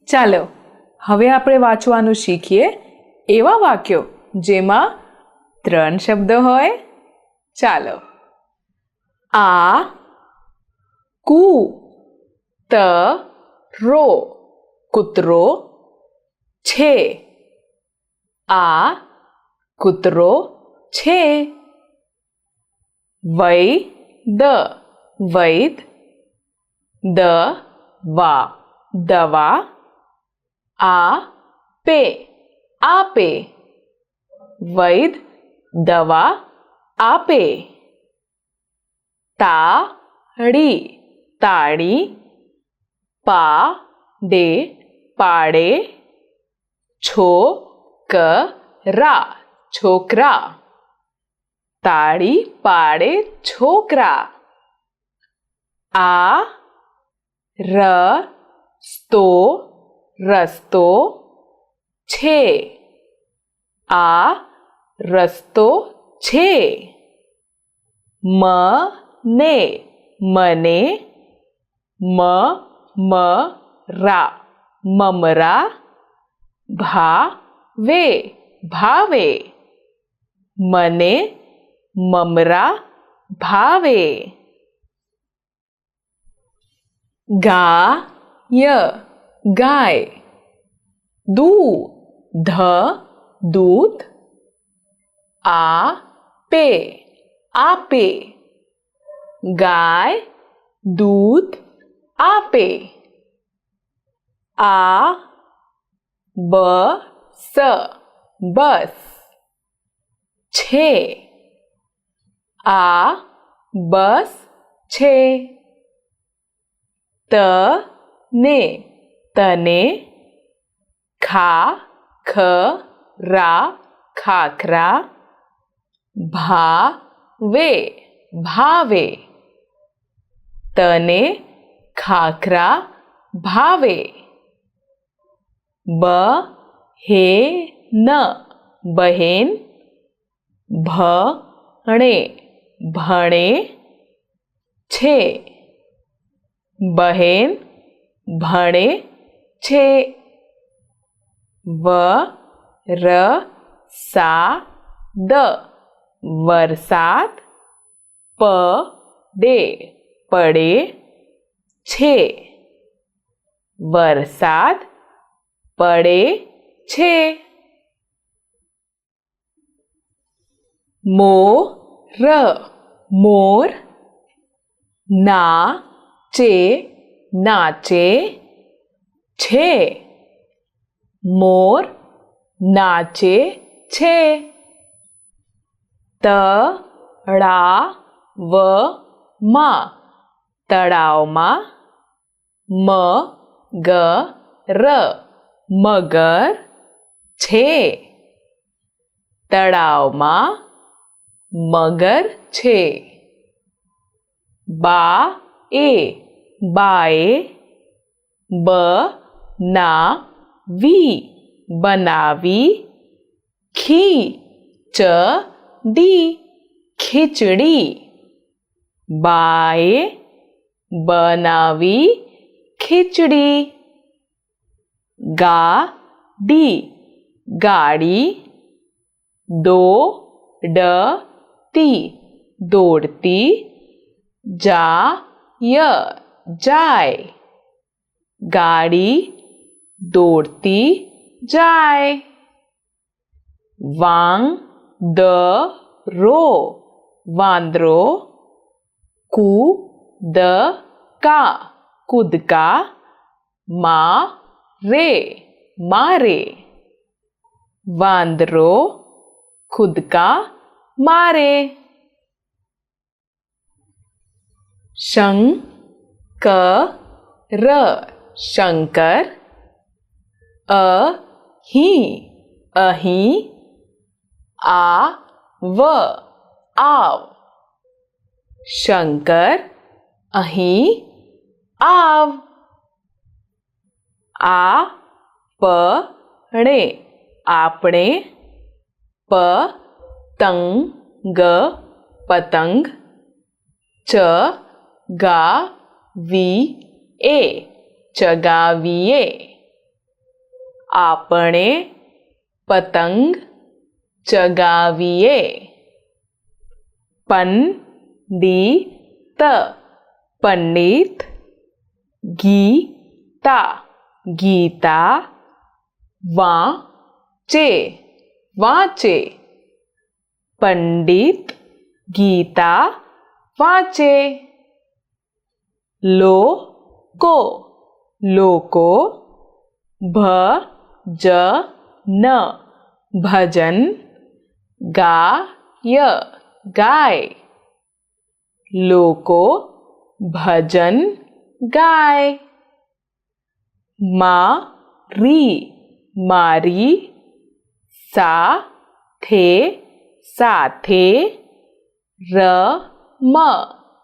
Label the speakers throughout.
Speaker 1: ચાલો હવે આપણે વાંચવાનું શીખીએ એવા વાક્યો જેમાં 3 શબ્દો હોય. ચાલો. આ કૂતરો કૂતરો છે. આ કૂતરો છે. વૈદ વૈદ દવા દવા આપે આપે વૈદ દવા આપે. તાળી તાળી પાડે પાડે છોકરા છોકરા તાળી પાડે છોકરા. આ રસ્તો રસ્તો છે. આ રસ્તો છે. મને મને મમરા મમરા ભાવે ભાવે મને મમરા ભાવે. ગાય ગાય દૂધ દૂધ આપે આપે ગાય દૂધ આપે. આ બસ બસ છે. આ બસ છે. તને તને ખાખરા ખાખરા ભાવે ભાવે તને ખાખરા ભાવે. બહેન બહેન ભણે ભણે છે. બહેન ભણે છે. વરસાદ વરસાદ પડે પડે છે. વરસાદ પડે છે. મોર મોર નાચે નાચે છે. મોર નાચે છે. તળાવમાં તળાવમાં મગર મગર છે. તળાવમાં મગર છે. બાએ બાએ બનાવી બનાવી ખીચડી ખીચડી બાએ બનાવી ખીચડી. ગાડી ગાડી દોડતી દોડતી જાય જાય ગાડી દોડતી જાય. વાંદરો વાંદરો કૂદકા કૂદકા મારે મારે વાંદરો કૂદકા મારે. શંકર શંકર અહીં અહીં આવ આવ શંકર અહીં આવ. આપણે આપણે પતંગ પતંગ ચગાવીએ ચગાવીએ આપણે પતંગ ચગાવીએ. પંડિત પંડિત, ગીતા ગીતા, વાંચે વાંચે. પંડિત ગીતા વાંચે. લોકો લોકો, ભજન ભજન, ગાય ગાય. લોકો ભજન ગાય. મારી મારી, સાથે સાથે, રમ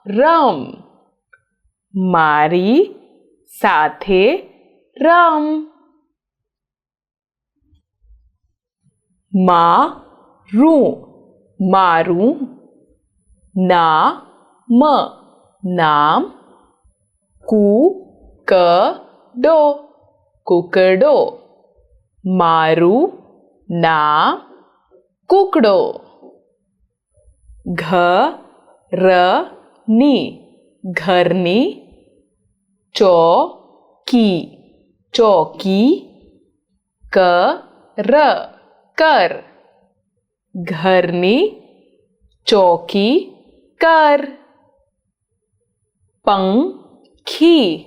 Speaker 1: રમ. મારી સાથે રમ. મારું મારું, નામ નામ, કૂકડો કૂકડો. મારું નામ કૂકડો. ઘરની ઘરની, ચોકી ચોકી, કર ઘરની ચોકી કર. પંખી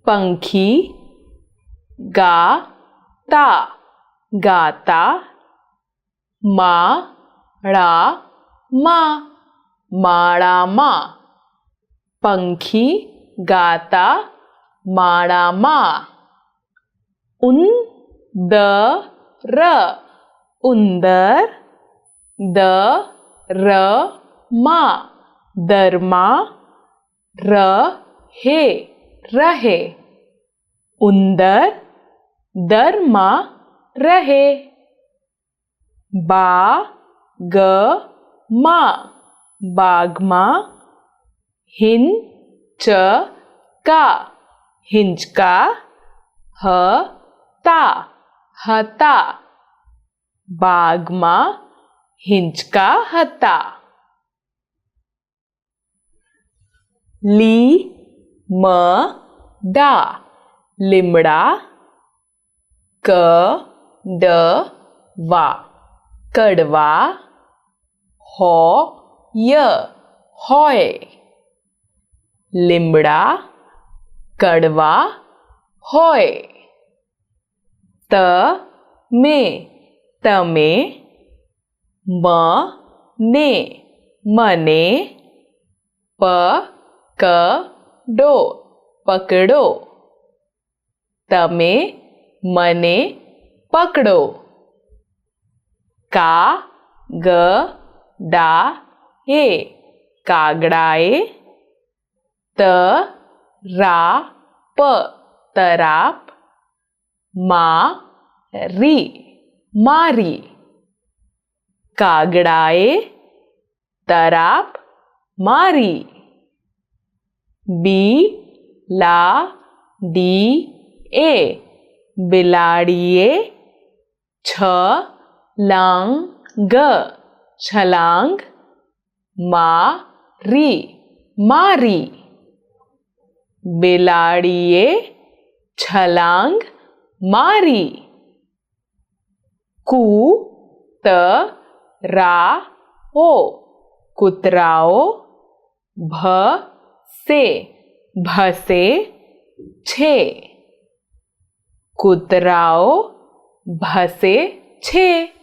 Speaker 1: પંખી, ગાતા ગાતા, માળામાં માળામાં. પંખી ગાતા માળામાં. ઉંદર ઉંદર, દરમાં દરમાં, રહે રહે. ઉંદર દરમાં રહે. બાગમાં બાગમાં, હિંચકા હિંચકા, હતા હતા. બાગમાં હિંચકા હતા. લીમડા લીમડા, કડવા કડવા, હોય હોય. લીમડા કડવા હોય. તમે તમે, મને મને, પકડો પકડો. તમે મને પકડો. કાગડાએ કાગડાએ, તરાપ તરાપ, મારી મારી. કાગડાએ તરાપ મારી. બિલાડીએ બિલાડીએ, છલાંગ છલાંગ, મારી મારી. બિલાડીએ છલાંગ મારી. કૂતરાઓ કૂતરાઓ, ભસે ભસે છે. કૂતરાઓ ભસે છે.